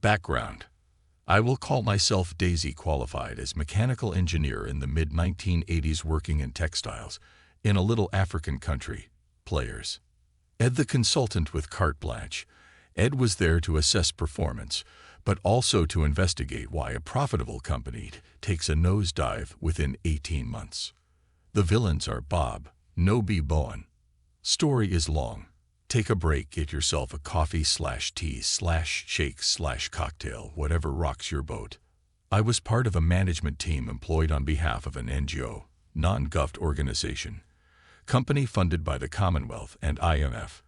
Background: I will call myself Daisy, qualified as mechanical engineer in the mid-1980s, working in textiles in a little African country. Players: Ed, the consultant with carte blanche. Ed was there to assess performance, but also to investigate why a profitable company takes a nosedive within 18 months. The villains are Bob, no B. Bowen. Story is long. Take a break, get yourself a coffee/tea/shake/cocktail, whatever rocks your boat. I was part of a management team employed on behalf of an NGO, non-governmental organization, company funded by the Commonwealth and IMF,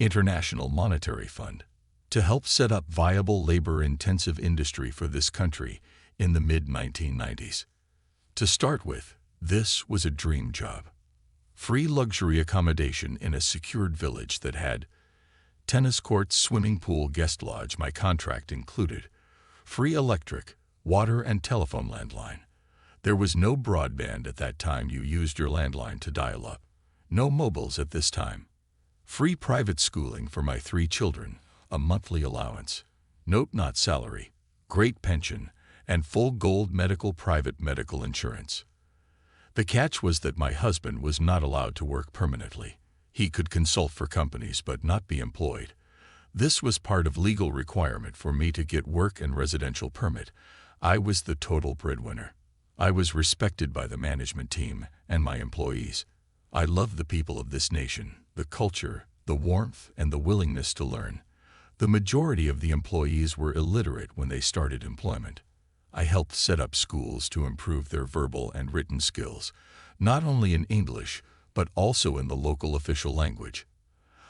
International Monetary Fund, to help set up viable labor-intensive industry for this country in the mid-1990s. To start with, this was a dream job. Free luxury accommodation in a secured village that had tennis courts, swimming pool, guest lodge, my contract included, free electric, water and telephone landline. There was no broadband at that time, you used your landline to dial up. No mobiles at this time. Free private schooling for my 3 children, a monthly allowance. Note, not salary. Great pension, and full gold private medical insurance. The catch was that my husband was not allowed to work permanently. He could consult for companies but not be employed. This was part of legal requirement for me to get work and residential permit. I was the total breadwinner. I was respected by the management team and my employees. I loved the people of this nation, the culture, the warmth, and the willingness to learn. The majority of the employees were illiterate when they started employment. I helped set up schools to improve their verbal and written skills, not only in English, but also in the local official language.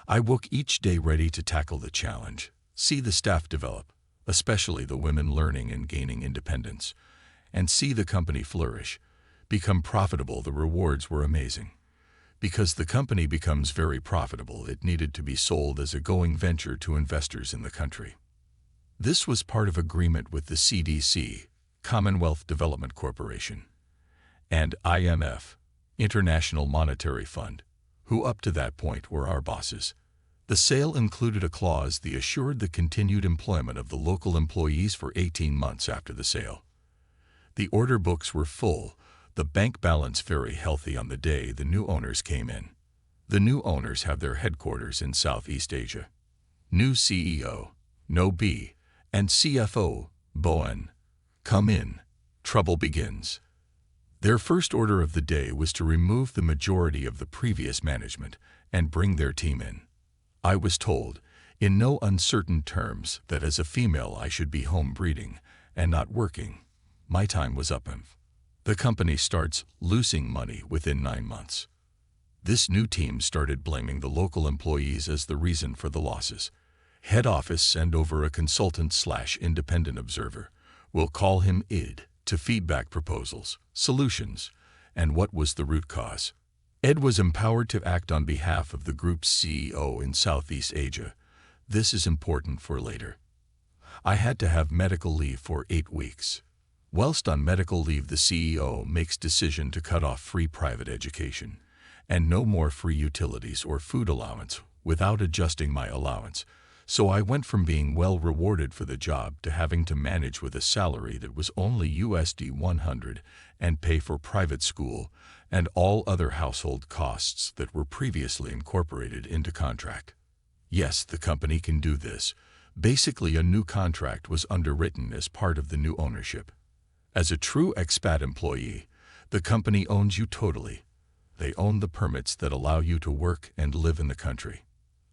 I woke each day ready to tackle the challenge, see the staff develop, especially the women learning and gaining independence, and see the company flourish, become profitable. The rewards were amazing. Because the company becomes very profitable, it needed to be sold as a going venture to investors in the country. This was part of agreement with the CDC, Commonwealth Development Corporation, and IMF, International Monetary Fund, who up to that point were our bosses. The sale included a clause that assured the continued employment of the local employees for 18 months after the sale. The order books were full, the bank balance very healthy on the day the new owners came in. The new owners have their headquarters in Southeast Asia. New CEO, no B, and CFO, Bowen, come in. Trouble begins. Their first order of the day was to remove the majority of the previous management and bring their team in. I was told, in no uncertain terms, that as a female I should be home breeding and not working. My time was up. The company starts losing money within 9 months. This new team started blaming the local employees as the reason for the losses. Head office sent over a consultant/independent observer, we'll call him ID, to feedback proposals, solutions, and what was the root cause. Ed was empowered to act on behalf of the group's CEO in Southeast Asia. This is important for later. I had to have medical leave for 8 weeks. Whilst on medical leave, the CEO makes decision to cut off free private education and no more free utilities or food allowance without adjusting my allowance. So I went from being well rewarded for the job to having to manage with a salary that was only USD 100 and pay for private school and all other household costs that were previously incorporated into contract. Yes, the company can do this. Basically, a new contract was underwritten as part of the new ownership. As a true expat employee, the company owns you totally. They own the permits that allow you to work and live in the country.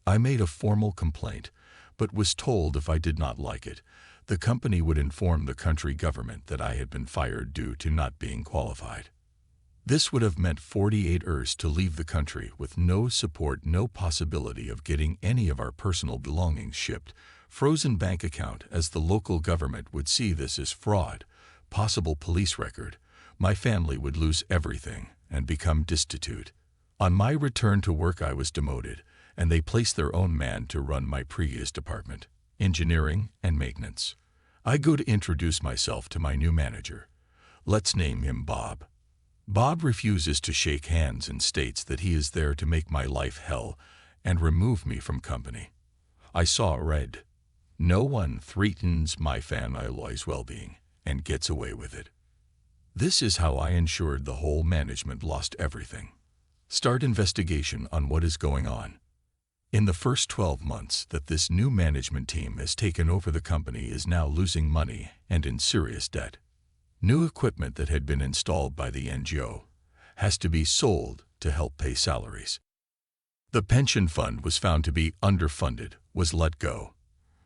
I made a formal complaint, but was told if I did not like it, the company would inform the country government that I had been fired due to not being qualified. This would have meant 48 hours to leave the country with no support, no possibility of getting any of our personal belongings shipped, frozen bank account, as the local government would see this as fraud, possible police record. My family would lose everything and become destitute. On my return to work, I was demoted, and they placed their own man to run my previous department, engineering and maintenance. I go to introduce myself to my new manager. Let's name him Bob. Bob refuses to shake hands and states that he is there to make my life hell and remove me from company. I saw red. No one threatens my family's well-being and gets away with it. This is how I ensured the whole management lost everything. Start investigation on what is going on. In the first 12 months that this new management team has taken over, the company is now losing money and in serious debt. New equipment that had been installed by the NGO has to be sold to help pay salaries. The pension fund was found to be underfunded, was let go.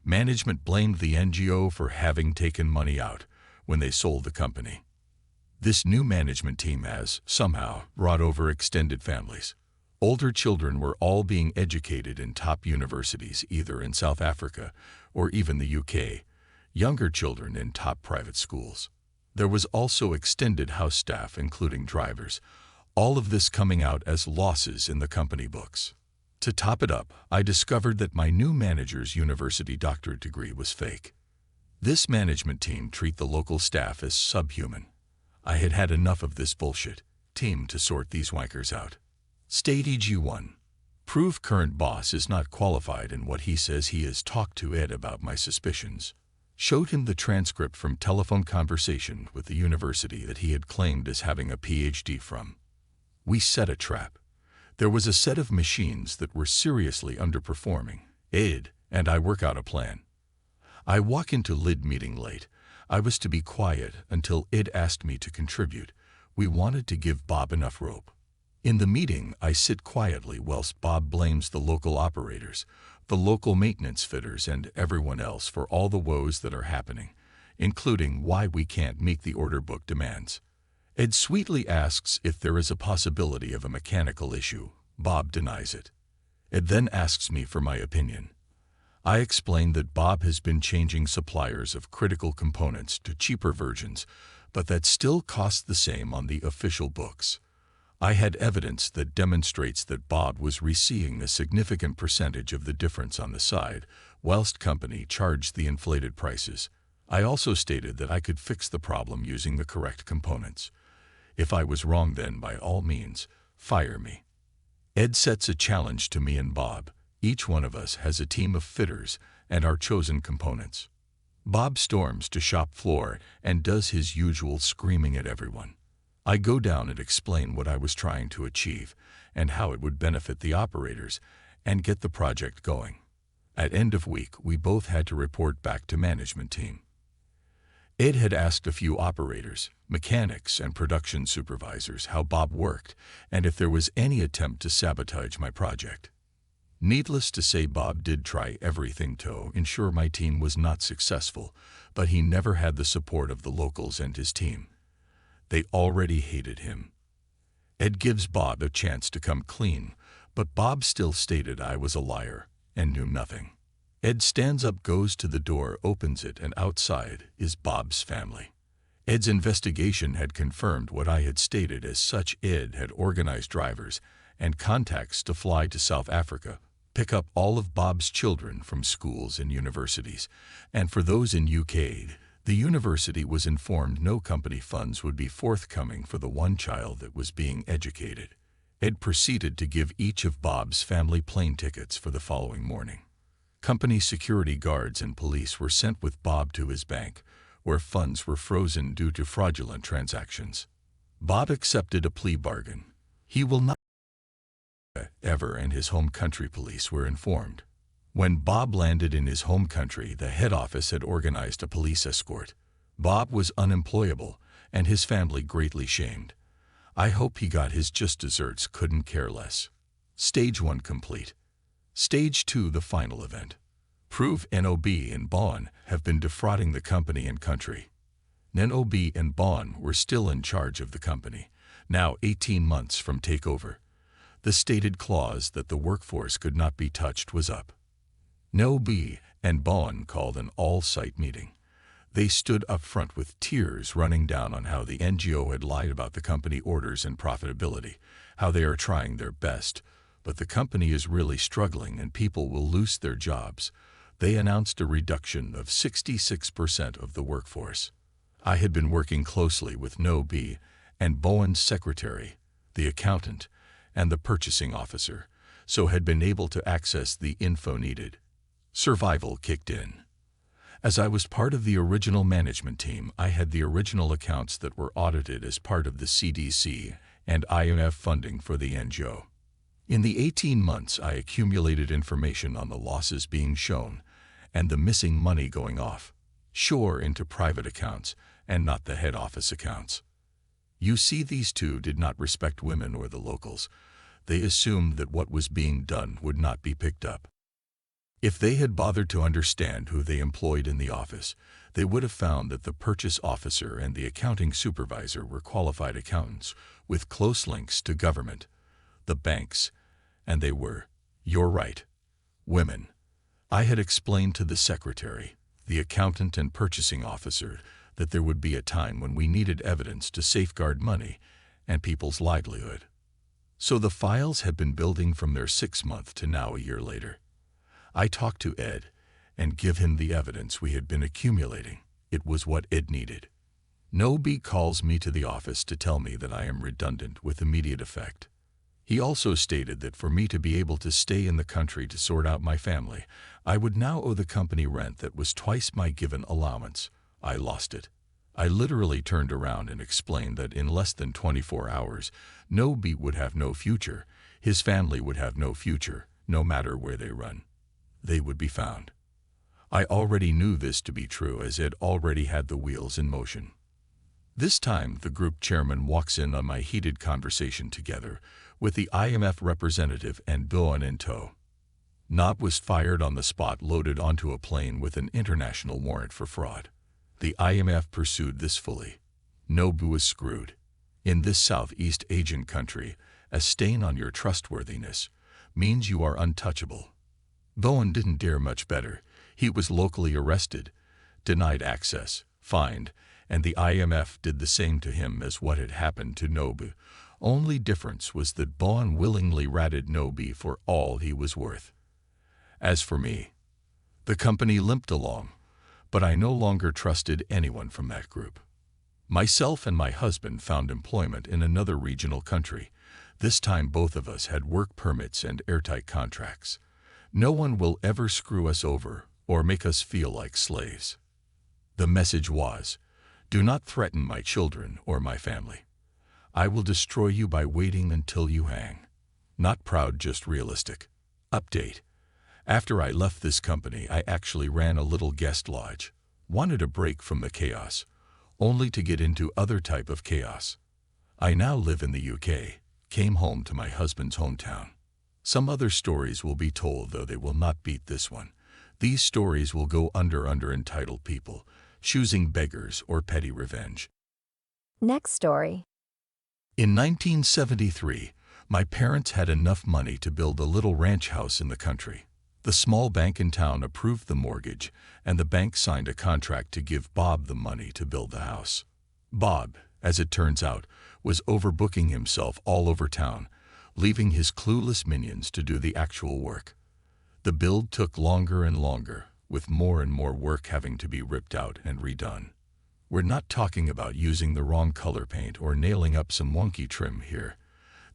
Management blamed the NGO for having taken money out when they sold the company. This new management team has, somehow, brought over extended families. Older children were all being educated in top universities, either in South Africa or even the UK, younger children in top private schools. There was also extended house staff, including drivers, all of this coming out as losses in the company books. To top it up, I discovered that my new manager's university doctorate degree was fake. This management team treat the local staff as subhuman. I had had enough of this bullshit. Team to sort these wankers out. Stage 1. Prove current boss is not qualified in what he says he is. Talked to Ed about my suspicions. Showed him the transcript from telephone conversation with the university that he had claimed as having a PhD from. We set a trap. There was a set of machines that were seriously underperforming. Ed and I work out a plan. I walk into LID meeting late. I was to be quiet until Ed asked me to contribute. We wanted to give Bob enough rope. In the meeting, I sit quietly whilst Bob blames the local operators, the local maintenance fitters, and everyone else for all the woes that are happening, including why we can't meet the order book demands. Ed sweetly asks if there is a possibility of a mechanical issue. Bob denies it. Ed then asks me for my opinion. I explain that Bob has been changing suppliers of critical components to cheaper versions, but that still costs the same on the official books. I had evidence that demonstrates that Bob was receiving a significant percentage of the difference on the side, whilst company charged the inflated prices. I also stated that I could fix the problem using the correct components. If I was wrong, then by all means, fire me. Ed sets a challenge to me and Bob. Each one of us has a team of fitters and our chosen components. Bob storms to shop floor and does his usual screaming at everyone. I go down and explain what I was trying to achieve and how it would benefit the operators and get the project going. At end of week, we both had to report back to management team. Ed had asked a few operators, mechanics, and production supervisors how Bob worked and if there was any attempt to sabotage my project. Needless to say, Bob did try everything to ensure my team was not successful, but he never had the support of the locals and his team. They already hated him. Ed gives Bob a chance to come clean, but Bob still stated I was a liar and knew nothing. Ed stands up, goes to the door, opens it, and outside is Bob's family. Ed's investigation had confirmed what I had stated. As such, Ed had organized drivers and contacts to fly to South Africa, pick up all of Bob's children from schools and universities, and for those in UK, the university was informed no company funds would be forthcoming for the one child that was being educated. Ed proceeded to give each of Bob's family plane tickets for the following morning. Company security guards and police were sent with Bob to his bank, where funds were frozen due to fraudulent transactions. Bob accepted a plea bargain. He will not ever, and his home country police were informed. When Bob landed in his home country, the head office had organized a police escort. Bob was unemployable, and his family greatly shamed. I hope he got his just desserts, couldn't care less. Stage 1 complete. Stage 2, the final event. Prove NOB and Bon have been defrauding the company and country. NOB and Bon were still in charge of the company, now 18 months from takeover. The stated clause that the workforce could not be touched was up. NOB and Bon called an all-site meeting. They stood up front with tears running down on how the NGO had lied about the company orders and profitability, how they are trying their best, but the company is really struggling and people will lose their jobs. They announced a reduction of 66% of the workforce. I had been working closely with NOB and Bowen's secretary, the accountant, and the purchasing officer, so had been able to access the info needed. Survival kicked in. As I was part of the original management team, I had the original accounts that were audited as part of the CDC and IMF funding for the NGO. In the 18 months, I accumulated information on the losses being shown and the missing money going offshore into private accounts and not the head office accounts. You see, these two did not respect women or the locals. They assumed that what was being done would not be picked up. If they had bothered to understand who they employed in the office, they would have found that the purchase officer and the accounting supervisor were qualified accountants with close links to government, the banks, and they were, you're right, women. I had explained to the secretary, the accountant and purchasing officer that there would be a time when we needed evidence to safeguard money and people's livelihood. So the files had been building from their 6-month to now a year later. I talked to Ed and give him the evidence we had been accumulating. It was what Ed needed. Nobi calls me to the office to tell me that I am redundant with immediate effect. He also stated that for me to be able to stay in the country to sort out my family, I would now owe the company rent that was twice my given allowance. I lost it. I literally turned around and explained that in less than 24 hours, Nobi would have no future. His family would have no future, no matter where they run. They would be found. I already knew this to be true, as it already had the wheels in motion. This time, the group chairman walks in on my heated conversation together with the IMF representative and Bowen in tow. Nob was fired on the spot, loaded onto a plane with an international warrant for fraud. The IMF pursued this fully. Nobu was screwed. In this Southeast Asian country, a stain on your trustworthiness means you are untouchable. Bowen didn't dare much better. He was locally arrested, denied access, fined, and the IMF did the same to him as what had happened to Nobu. Only difference was that Bowen willingly ratted Nobi for all he was worth. As for me, the company limped along, but I no longer trusted anyone from that group. Myself and my husband found employment in another regional country. This time both of us had work permits and airtight contracts. No one will ever screw us over or make us feel like slaves. The message was, do not threaten my children or my family. I will destroy you by waiting until you hang. Not proud, just realistic. Update. After I left this company, I actually ran a little guest lodge. Wanted a break from the chaos, only to get into other type of chaos. I now live in the UK, came home to my husband's hometown. Some other stories will be told, though they will not beat this one. These stories will go under entitled people, choosing beggars or petty revenge. Next story. In 1973, my parents had enough money to build a little ranch house in the country. The small bank in town approved the mortgage, and the bank signed a contract to give Bob the money to build the house. Bob, as it turns out, was overbooking himself all over town, leaving his clueless minions to do the actual work. The build took longer and longer, with more and more work having to be ripped out and redone. We're not talking about using the wrong color paint or nailing up some wonky trim here.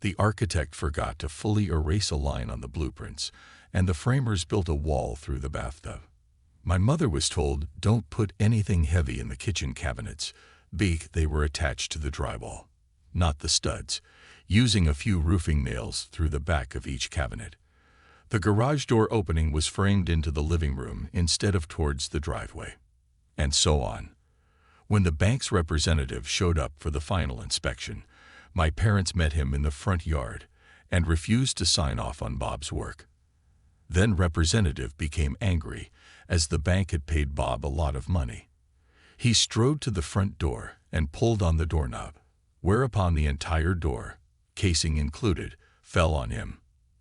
The architect forgot to fully erase a line on the blueprints, and the framers built a wall through the bathtub. My mother was told, don't put anything heavy in the kitchen cabinets. They were attached to the drywall, not the studs, using a few roofing nails through the back of each cabinet. The garage door opening was framed into the living room instead of towards the driveway, and so on. When the bank's representative showed up for the final inspection, my parents met him in the front yard and refused to sign off on Bob's work. Then representative became angry, as the bank had paid Bob a lot of money. He strode to the front door and pulled on the doorknob, whereupon the entire door, casing included, fell on him.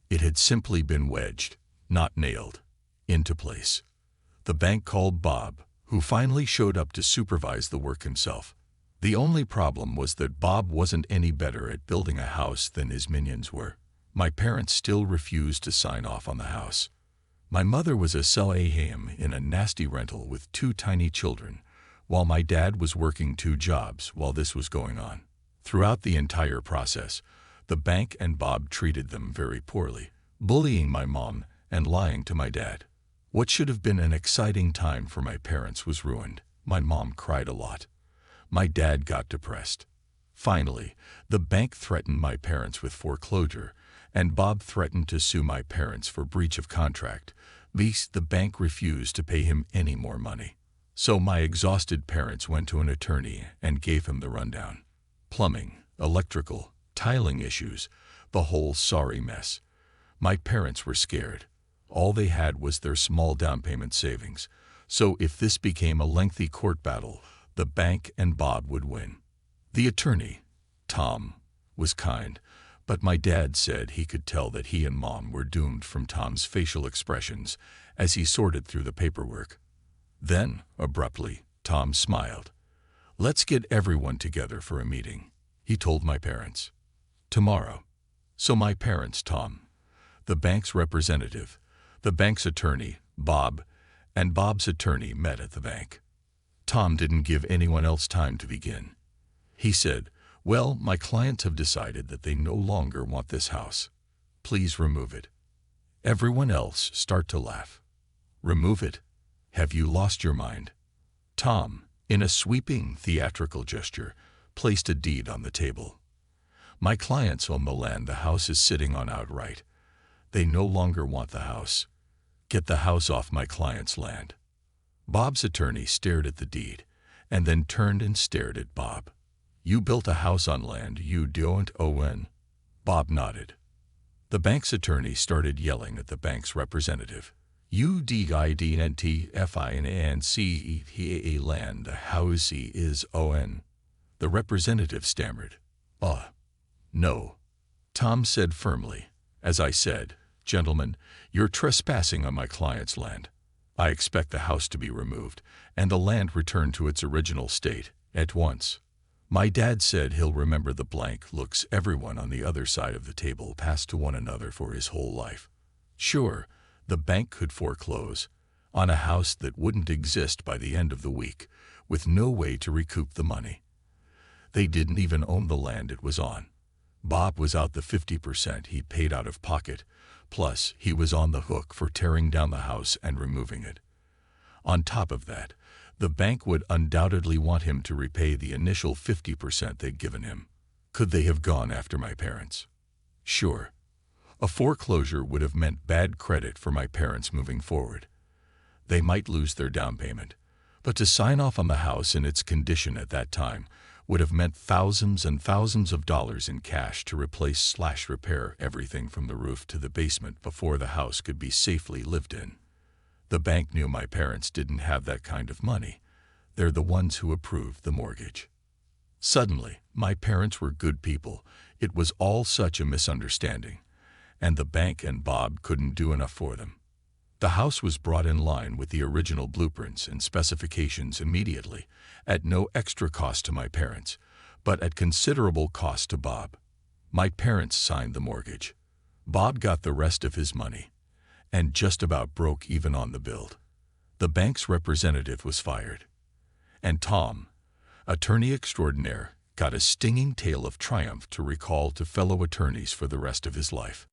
It had simply been wedged, not nailed, into place. The bank called Bob, who finally showed up to supervise the work himself. The only problem was that Bob wasn't any better at building a house than his minions were. My parents still refused to sign off on the house. My mother was a Salaham in a nasty rental with 2 tiny children, while my dad was working 2 jobs while this was going on. Throughout the entire process, the bank and Bob treated them very poorly, bullying my mom and lying to my dad. What should have been an exciting time for my parents was ruined. My mom cried a lot. My dad got depressed. Finally, the bank threatened my parents with foreclosure, and Bob threatened to sue my parents for breach of contract. The bank refused to pay him any more money. So my exhausted parents went to an attorney and gave him the rundown. Plumbing, electrical, tiling issues, the whole sorry mess. My parents were scared. All they had was their small down payment savings. So if this became a lengthy court battle, the bank and Bob would win. The attorney, Tom, was kind, but my dad said he could tell that he and Mom were doomed from Tom's facial expressions as he sorted through the paperwork. Then, abruptly, Tom smiled. "Let's get everyone together for a meeting," he told my parents. "Tomorrow." So my parents, Tom, the bank's representative, the bank's attorney, Bob, and Bob's attorney met at the bank. Tom didn't give anyone else time to begin. He said, "Well, my clients have decided that they no longer want this house. Please remove it." Everyone else started to laugh. "Remove it? Have you lost your mind?" Tom, in a sweeping, theatrical gesture, placed a deed on the table. "My clients own the land the house is sitting on outright. They no longer want the house. Get the house off my client's land." Bob's attorney stared at the deed, and then turned and stared at Bob. "You built a house on land you don't own?" Bob nodded. The bank's attorney started yelling at the bank's representative. "You didn't finance land the house is on." The representative stammered. No," Tom said firmly. "As I said, gentlemen, you're trespassing on my client's land. I expect the house to be removed and the land returned to its original state at once." My dad said he'll remember the blank looks everyone on the other side of the table passed to one another for his whole life. Sure, the bank could foreclose on a house that wouldn't exist by the end of the week, with no way to recoup the money. They didn't even own the land it was on. Bob was out the 50% he paid out of pocket, plus he was on the hook for tearing down the house and removing it. On top of that, the bank would undoubtedly want him to repay the initial 50% they'd given him. Could they have gone after my parents? Sure. A foreclosure would have meant bad credit for my parents moving forward. They might lose their down payment, but to sign off on the house in its condition at that time would have meant thousands and thousands of dollars in cash to replace/repair everything from the roof to the basement before the house could be safely lived in. The bank knew my parents didn't have that kind of money. They're the ones who approved the mortgage. Suddenly, my parents were good people. It was all such a misunderstanding, and the bank and Bob couldn't do enough for them. The house was brought in line with the original blueprints and specifications immediately, at no extra cost to my parents, but at considerable cost to Bob. My parents signed the mortgage. Bob got the rest of his money, and just about broke even on the build. The bank's representative was fired. And Tom, attorney extraordinaire, got a stinging tale of triumph to recall to fellow attorneys for the rest of his life.